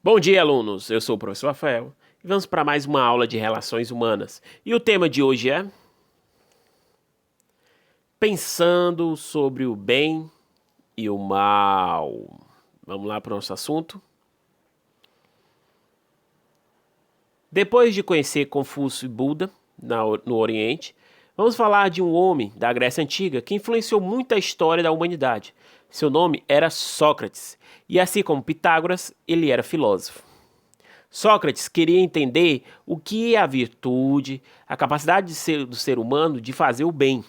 Bom dia, alunos! Eu sou o professor Rafael e vamos para mais uma aula de relações humanas. E o tema de hoje é pensando sobre o bem e o mal. Vamos lá para o nosso assunto? Depois de conhecer Confúcio e Buda no Oriente, vamos falar de um homem da Grécia Antiga que influenciou muito a história da humanidade. Seu nome era Sócrates, e assim como Pitágoras, ele era filósofo. Sócrates queria entender o que é a virtude, a capacidade do ser humano de fazer o bem.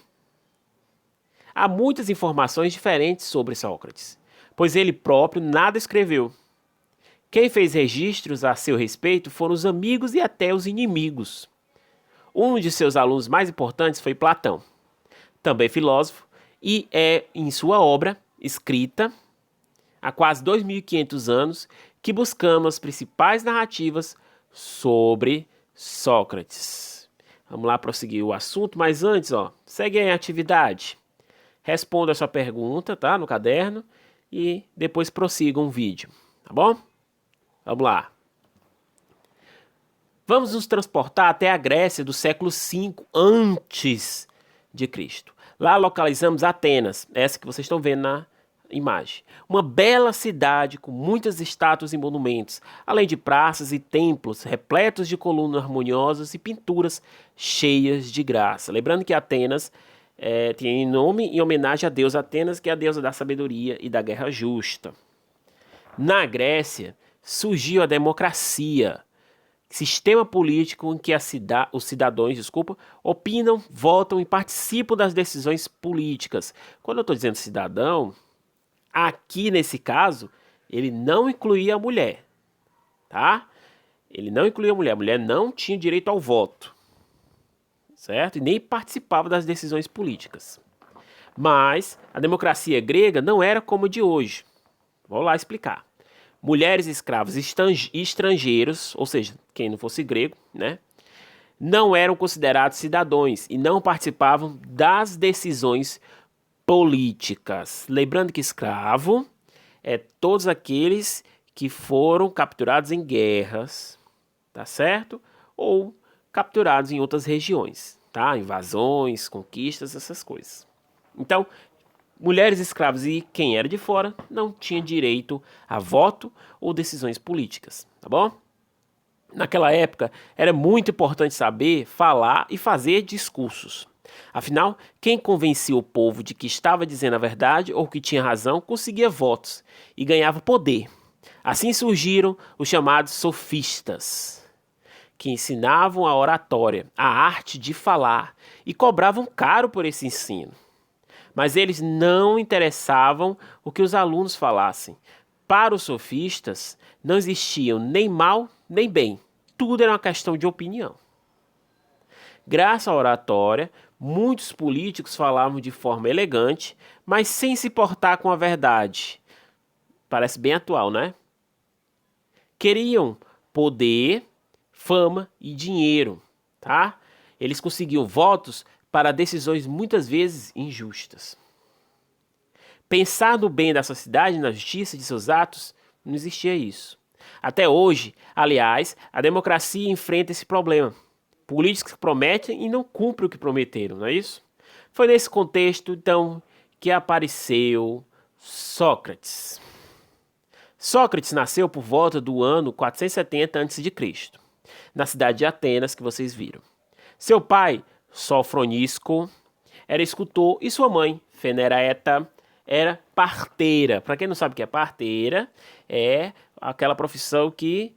Há muitas informações diferentes sobre Sócrates, pois ele próprio nada escreveu. Quem fez registros a seu respeito foram os amigos e até os inimigos. Um de seus alunos mais importantes foi Platão, também filósofo, e é em sua obra, escrita há quase 2.500 anos, que buscamos as principais narrativas sobre Sócrates. Vamos lá prosseguir o assunto, mas antes, segue aí a atividade. Responda a sua pergunta, tá, no caderno, e depois prossiga um vídeo, tá bom? Vamos lá. Vamos nos transportar até a Grécia do século V antes de Cristo. Lá localizamos Atenas, essa que vocês estão vendo na imagem. Uma bela cidade com muitas estátuas e monumentos, além de praças e templos repletos de colunas harmoniosas e pinturas cheias de graça. Lembrando que Atenas tem nome em homenagem a deusa Atenas, que é a deusa da sabedoria e da guerra justa. Na Grécia surgiu a democracia, sistema político em que os cidadãos, opinam, votam e participam das decisões políticas. Quando eu estou dizendo cidadão, aqui nesse caso, ele não incluía a mulher, tá? Ele não incluía a mulher não tinha direito ao voto, certo? E nem participava das decisões políticas. Mas a democracia grega não era como a de hoje. Vou lá explicar. Mulheres escravos estrangeiros, ou seja, quem não fosse grego, né? Não eram considerados cidadãos e não participavam das decisões políticas. Lembrando que escravo é todos aqueles que foram capturados em guerras, tá certo? Ou capturados em outras regiões, tá? Invasões, conquistas, essas coisas. Então, mulheres escravas e quem era de fora não tinha direito a voto ou decisões políticas, tá bom? Naquela época, era muito importante saber falar e fazer discursos. Afinal, quem convencia o povo de que estava dizendo a verdade ou que tinha razão conseguia votos e ganhava poder. Assim surgiram os chamados sofistas, que ensinavam a oratória, a arte de falar, e cobravam caro por esse ensino. Mas eles não interessavam o que os alunos falassem. Para os sofistas, não existiam nem mal nem bem. Tudo era uma questão de opinião. Graças à oratória, muitos políticos falavam de forma elegante, mas sem se importar com a verdade. Parece bem atual, né? Queriam poder, fama e dinheiro, tá? Eles conseguiam votos para decisões muitas vezes injustas. Pensar no bem da sociedade, na justiça de seus atos, não existia isso. Até hoje, aliás, a democracia enfrenta esse problema. Políticos que prometem e não cumprem o que prometeram, não é isso? Foi nesse contexto, então, que apareceu Sócrates. Sócrates nasceu por volta do ano 470 a.C., na cidade de Atenas, que vocês viram. Seu pai, Sofronisco, era escultor e sua mãe, Feneraeta, era parteira. Para quem não sabe o que é parteira, é aquela profissão que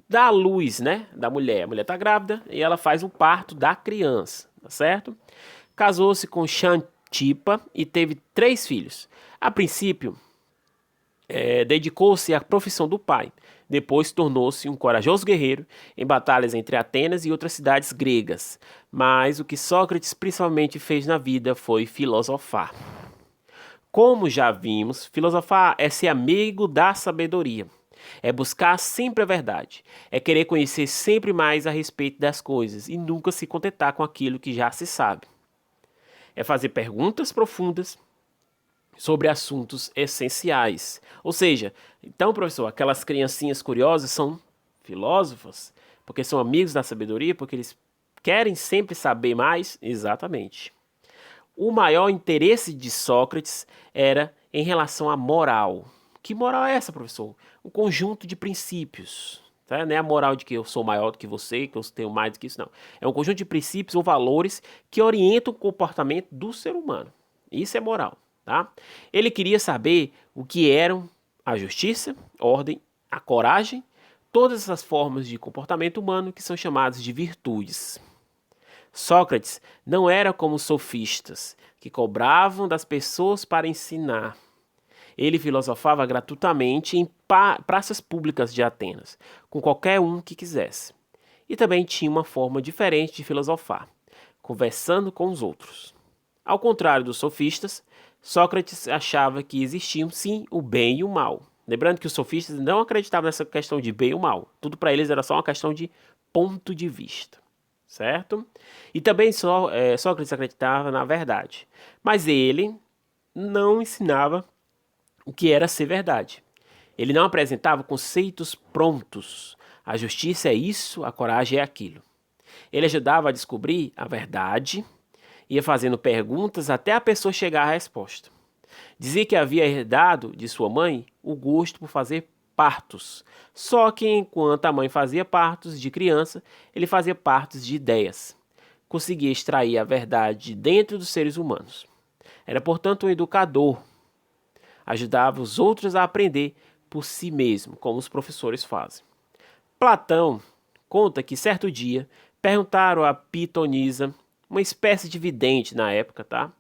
dá a luz, né, da mulher. A mulher está grávida e ela faz o parto da criança, tá certo? Casou-se com Xantipa e teve 3 filhos. A princípio, dedicou-se à profissão do pai. Depois tornou-se um corajoso guerreiro em batalhas entre Atenas e outras cidades gregas. Mas o que Sócrates principalmente fez na vida foi filosofar. Como já vimos, filosofar é ser amigo da sabedoria. É buscar sempre a verdade. É querer conhecer sempre mais a respeito das coisas e nunca se contentar com aquilo que já se sabe. É fazer perguntas profundas sobre assuntos essenciais. Ou seja, então, professor, aquelas criancinhas curiosas são filósofos, porque são amigos da sabedoria, porque eles querem sempre saber mais? Exatamente. O maior interesse de Sócrates era em relação à moral. Que moral é essa, professor? Um conjunto de princípios. Tá? Não é a moral de que eu sou maior do que você, que eu tenho mais do que isso, não. É um conjunto de princípios ou valores que orientam o comportamento do ser humano. Isso é moral. Tá? Ele queria saber o que eram a justiça, a ordem, a coragem, todas essas formas de comportamento humano que são chamadas de virtudes. Sócrates não era como os sofistas, que cobravam das pessoas para ensinar. Ele filosofava gratuitamente em praças públicas de Atenas, com qualquer um que quisesse. E também tinha uma forma diferente de filosofar, conversando com os outros. Ao contrário dos sofistas, Sócrates achava que existiam sim o bem e o mal. Lembrando que os sofistas não acreditavam nessa questão de bem e o mal. Tudo para eles era só uma questão de ponto de vista. Certo? E também Sócrates acreditava na verdade. Mas ele não ensinava o que era ser verdade. Ele não apresentava conceitos prontos. A justiça é isso, a coragem é aquilo. Ele ajudava a descobrir a verdade, ia fazendo perguntas até a pessoa chegar à resposta. Dizia que havia herdado de sua mãe o gosto por fazer partos. Só que enquanto a mãe fazia partos de criança, ele fazia partos de ideias. Conseguia extrair a verdade dentro dos seres humanos. Era, portanto, um educador. Ajudava os outros a aprender por si mesmo, como os professores fazem. Platão conta que certo dia perguntaram a Pitonisa, uma espécie de vidente na época, tá?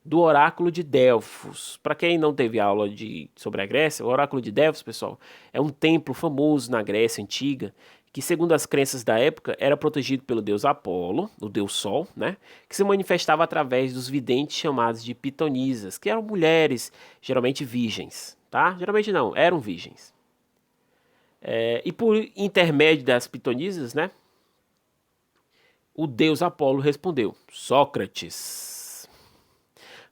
Do oráculo de Delfos. Para quem não teve aula sobre a Grécia, o oráculo de Delfos, pessoal, é um templo famoso na Grécia antiga, que segundo as crenças da época era protegido pelo deus Apolo, o deus Sol, né? Que se manifestava através dos videntes chamados de pitonisas, que eram mulheres, geralmente virgens, tá? Geralmente não, eram virgens. E por intermédio das pitonisas, né? O deus Apolo respondeu: Sócrates.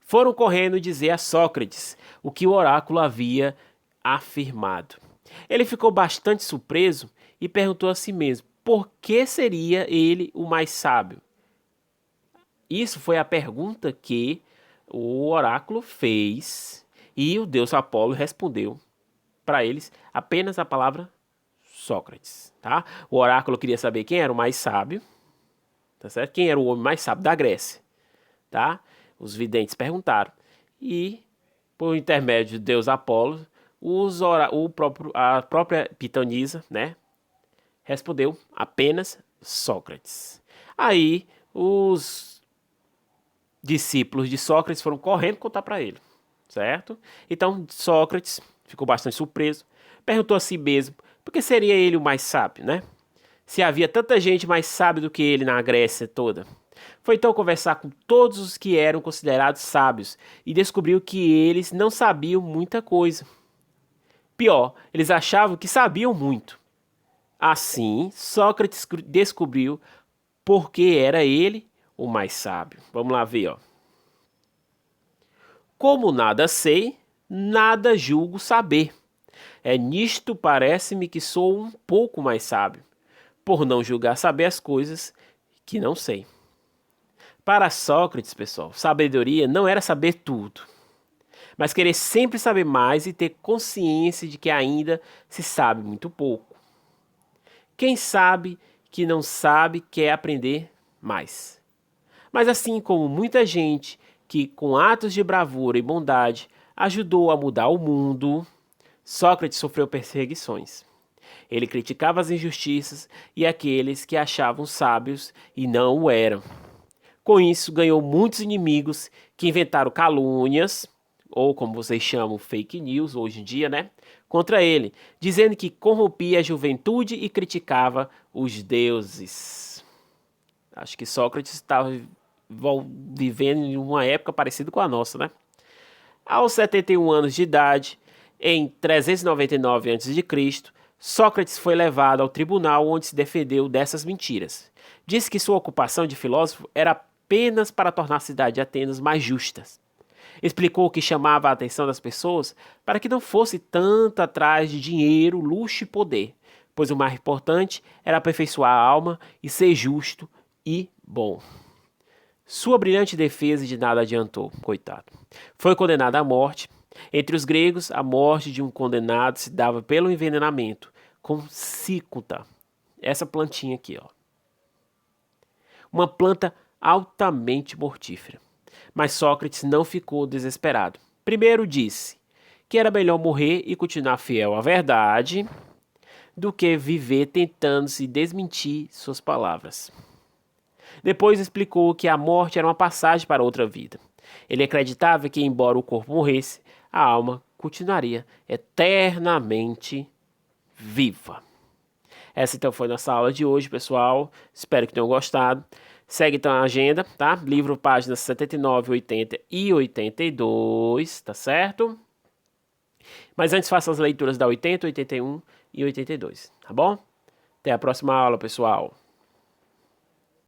Foram correndo dizer a Sócrates o que o oráculo havia afirmado. Ele ficou bastante surpreso e perguntou a si mesmo por que seria ele o mais sábio. Isso foi a pergunta que o oráculo fez e o deus Apolo respondeu para eles apenas a palavra Sócrates. Tá? O oráculo queria saber quem era o mais sábio, tá certo? Quem era o homem mais sábio da Grécia. Tá? Os videntes perguntaram. E, por intermédio do deus Apolo, a própria Pitonisa, né, respondeu apenas Sócrates. Aí, os discípulos de Sócrates foram correndo contar para ele, certo? Então, Sócrates ficou bastante surpreso, perguntou a si mesmo por que seria ele o mais sábio, né? Se havia tanta gente mais sábia do que ele na Grécia toda. Foi então conversar com todos os que eram considerados sábios e descobriu que eles não sabiam muita coisa. Pior, eles achavam que sabiam muito. Assim, Sócrates descobriu por que era ele o mais sábio. Vamos lá ver, ó. Como nada sei, nada julgo saber. É nisto parece-me que sou um pouco mais sábio, por não julgar saber as coisas que não sei. Para Sócrates, pessoal, sabedoria não era saber tudo, mas querer sempre saber mais e ter consciência de que ainda se sabe muito pouco. Quem sabe que não sabe quer aprender mais. Mas assim como muita gente que com atos de bravura e bondade ajudou a mudar o mundo, Sócrates sofreu perseguições. Ele criticava as injustiças e aqueles que achavam sábios e não o eram. Com isso, ganhou muitos inimigos que inventaram calúnias, ou como vocês chamam, fake news hoje em dia, né? Contra ele, dizendo que corrompia a juventude e criticava os deuses. Acho que Sócrates estava vivendo em uma época parecida com a nossa, né? Aos 71 anos de idade, em 399 a.C., Sócrates foi levado ao tribunal onde se defendeu dessas mentiras. Disse que sua ocupação de filósofo era apenas para tornar a cidade de Atenas mais justa. Explicou que chamava a atenção das pessoas para que não fosse tanto atrás de dinheiro, luxo e poder, pois o mais importante era aperfeiçoar a alma e ser justo e bom. Sua brilhante defesa de nada adiantou, coitado. Foi condenado à morte. Entre os gregos, a morte de um condenado se dava pelo envenenamento, com cicuta. Essa plantinha aqui, ó. Uma planta altamente mortífera. Mas Sócrates não ficou desesperado. Primeiro disse que era melhor morrer e continuar fiel à verdade do que viver tentando se desmentir suas palavras. Depois explicou que a morte era uma passagem para outra vida. Ele acreditava que, embora o corpo morresse, a alma continuaria eternamente viva. Essa então foi nossa aula de hoje, pessoal. Espero que tenham gostado. Segue então a agenda, tá? Livro, páginas 79, 80 e 82, tá certo? Mas antes faça as leituras da 80, 81 e 82, tá bom? Até a próxima aula, pessoal.